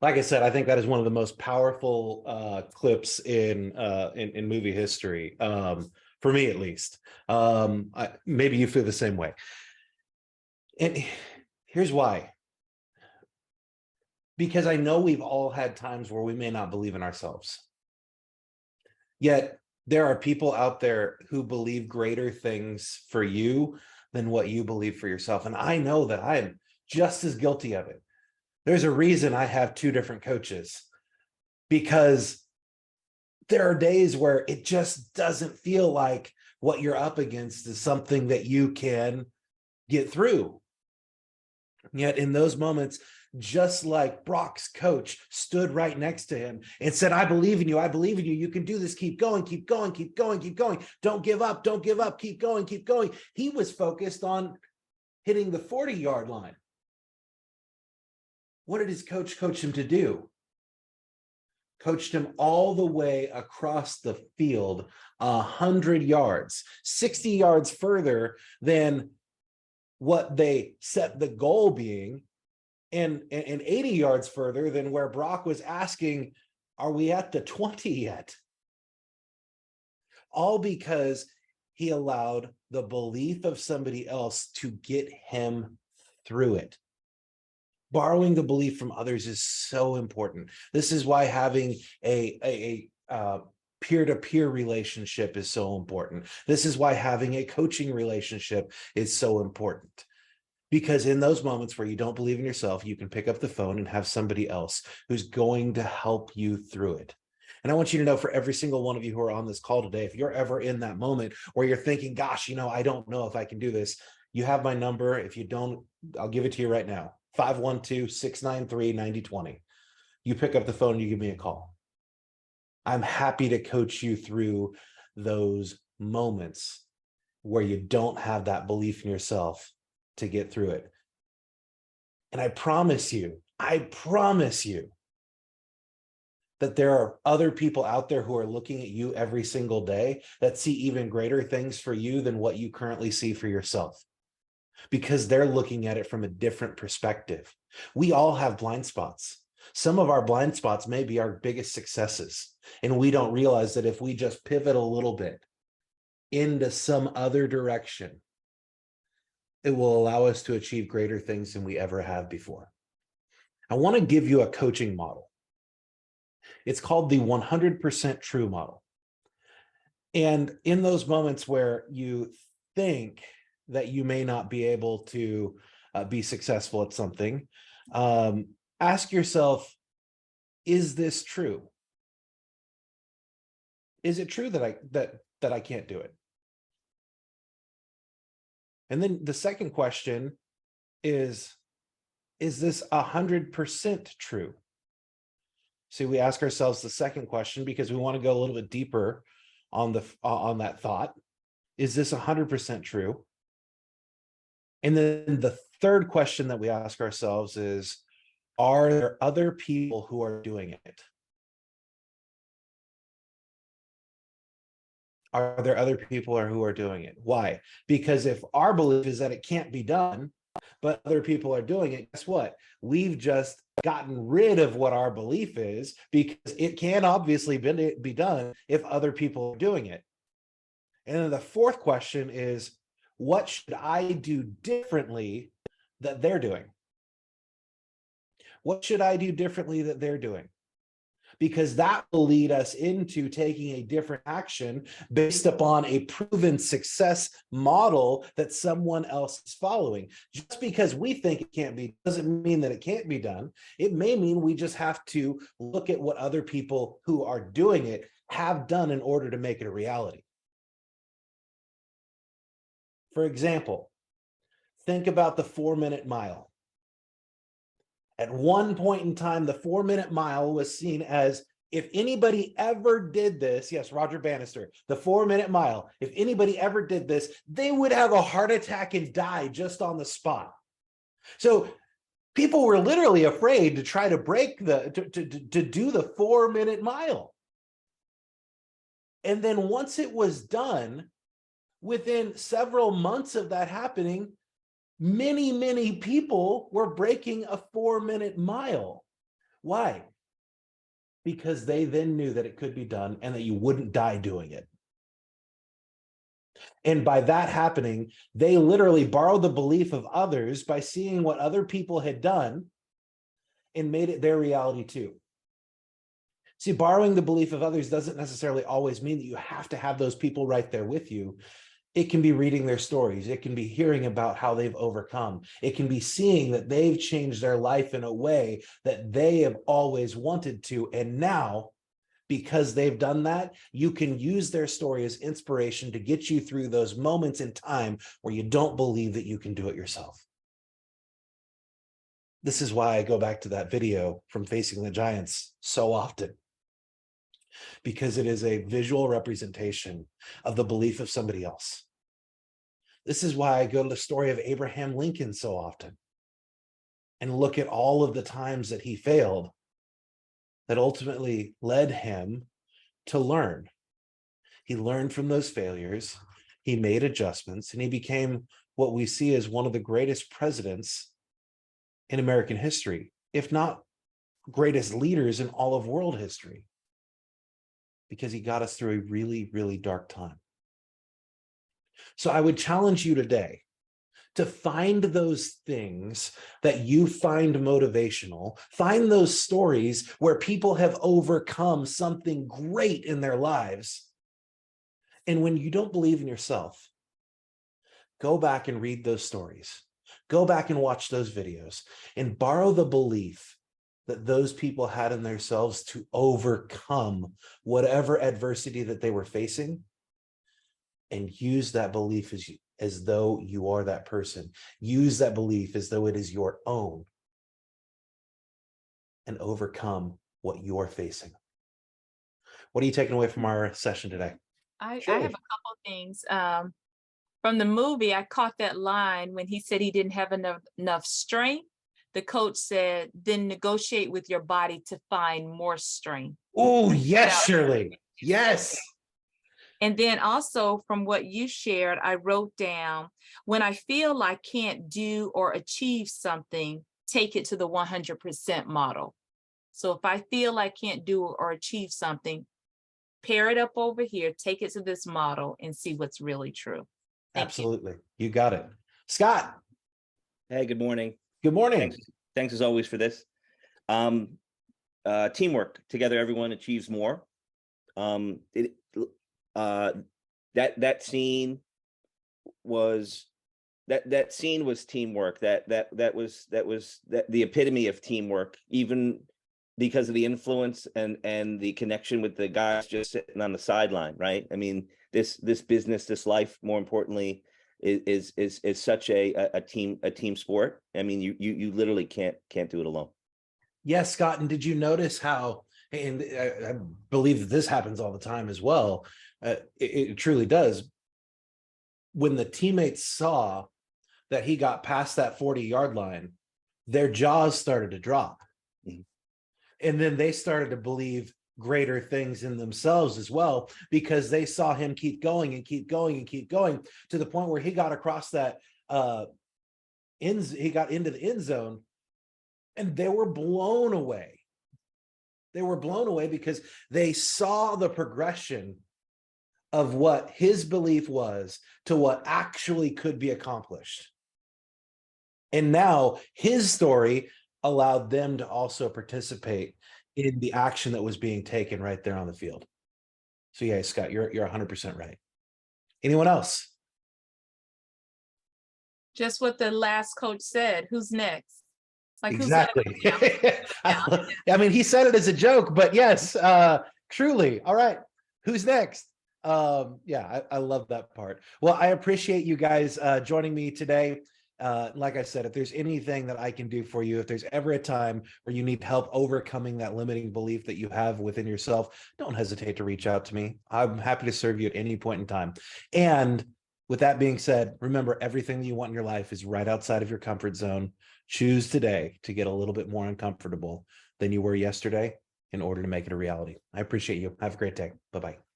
Like I said, I think that is one of the most powerful clips in movie history, for me at least. Maybe you feel the same way. And here's why. Because I know we've all had times where we may not believe in ourselves. Yet there are people out there who believe greater things for you than what you believe for yourself. And I know that I am just as guilty of it. There's a reason I have two different coaches, because there are days where it just doesn't feel like what you're up against is something that you can get through. Yet in those moments, just like Brock's coach stood right next to him and said, I believe in you. I believe in you. You can do this. Keep going, keep going, keep going, keep going. Don't give up. Don't give up. Keep going, keep going. He was focused on hitting the 40-yard line. What did his coach him to do? Coached him all the way across the field, 100 yards, 60 yards further than what they set the goal being, and 80 yards further than where Brock was asking, are we at the 20 yet? All because he allowed the belief of somebody else to get him through it. Borrowing the belief from others is so important. This is why having a peer-to-peer relationship is so important. This is why having a coaching relationship is so important. Because in those moments where you don't believe in yourself, you can pick up the phone and have somebody else who's going to help you through it. And I want you to know, for every single one of you who are on this call today, if you're ever in that moment where you're thinking, gosh, I don't know if I can do this, you have my number. If you don't, I'll give it to you right now. 512-693-9020. You pick up the phone and you give me a call. I'm happy to coach you through those moments where you don't have that belief in yourself to get through it. And I promise you that there are other people out there who are looking at you every single day that see even greater things for you than what you currently see for yourself, because they're looking at it from a different perspective. We all have blind spots. Some of our blind spots may be our biggest successes, and we don't realize that if we just pivot a little bit into some other direction, it will allow us to achieve greater things than we ever have before. I want to give you a coaching model. It's called the 100% true model. And in those moments where you think that you may not be able to be successful at something, ask yourself, is this true? Is it true that I can't do it? And then the second question is this 100% true? See, we ask ourselves the second question because we want to go a little bit deeper on that thought. Is this 100% true? And then the third question that we ask ourselves is, are there other people who are doing it? Are there other people who are doing it? Why? Because if our belief is that it can't be done, but other people are doing it, guess what? We've just gotten rid of what our belief is, because it can obviously be done if other people are doing it. And then the fourth question is, what should I do differently that they're doing? What should I do differently that they're doing? Because that will lead us into taking a different action based upon a proven success model that someone else is following. Just because we think it can't be doesn't mean that it can't be done. It may mean we just have to look at what other people who are doing it have done in order to make it a reality. For example, think about the 4-minute mile. At one point in time, the 4-minute mile was seen as, if anybody ever did this, yes, Roger Bannister, the 4-minute mile, if anybody ever did this, they would have a heart attack and die just on the spot. So people were literally afraid to try to to do the 4-minute mile. And then once it was done, within several months of that happening, many people were breaking a 4-minute mile. Why? Because they then knew that it could be done and that you wouldn't die doing it. And by that happening, they literally borrowed the belief of others by seeing what other people had done and made it their reality too. See, borrowing the belief of others doesn't necessarily always mean that you have to have those people right there with you. It can be reading their stories. It can be hearing about how they've overcome. It can be seeing that they've changed their life in a way that they have always wanted to. And now, because they've done that, you can use their story as inspiration to get you through those moments in time where you don't believe that you can do it yourself. This is why I go back to that video from Facing the Giants so often, because it is a visual representation of the belief of somebody else. This is why I go to the story of Abraham Lincoln so often and look at all of the times that he failed that ultimately led him to learn. He learned from those failures, he made adjustments, and he became what we see as one of the greatest presidents in American history, if not greatest leaders in all of world history, because he got us through a really, really dark time. So I would challenge you today to find those things that you find motivational, find those stories where people have overcome something great in their lives. And when you don't believe in yourself, go back and read those stories. Go back and watch those videos and borrow the belief that those people had in themselves to overcome whatever adversity that they were facing, and use that belief as though you are that person. Use that belief as though it is your own, and overcome what you're facing. What are you taking away from our session today? I have a couple things. From the movie, I caught that line when he said he didn't have enough strength. The coach said, then negotiate with your body to find more strength. Oh, yes, Shirley. Yes. And then also from what you shared, I wrote down, when I feel I can't do or achieve something, take it to the 100% model. So if I feel I can't do or achieve something, pair it up over here, take it to this model and see what's really true. Absolutely. You got it. Scott. Hey, good morning. Good morning. Thanks as always for this. Teamwork. Together, everyone achieves more. That scene was teamwork. That was the epitome of teamwork, even because of the influence and the connection with the guys just sitting on the sideline, right? I mean, this business, this life, more importantly, is such a team sport. I mean, you literally can't do it alone. Yes, Scott. And did you notice how, and I believe that this happens all the time as well, it truly does, when the teammates saw that he got past that 40-yard line, their jaws started to drop. Mm-hmm. And then they started to believe greater things in themselves as well, because they saw him keep going and keep going and keep going, to the point where he got across that he got into the end zone, and they were blown away. They were blown away because they saw the progression of what his belief was to what actually could be accomplished. And now his story allowed them to also participate in the action that was being taken right there on the field. So yeah, Scott, you're 100% right. Anyone else? Just what the last coach said. Who's next? Like, exactly. I mean, he said it as a joke, but yes, truly. All right. Who's next? Yeah, I love that part. Well, I appreciate you guys joining me today. Like I said, if there's anything that I can do for you, if there's ever a time where you need help overcoming that limiting belief that you have within yourself, don't hesitate to reach out to me. I'm happy to serve you at any point in time. And with that being said, remember, everything that you want in your life is right outside of your comfort zone. Choose today to get a little bit more uncomfortable than you were yesterday in order to make it a reality. I appreciate you. Have a great day. Bye-bye.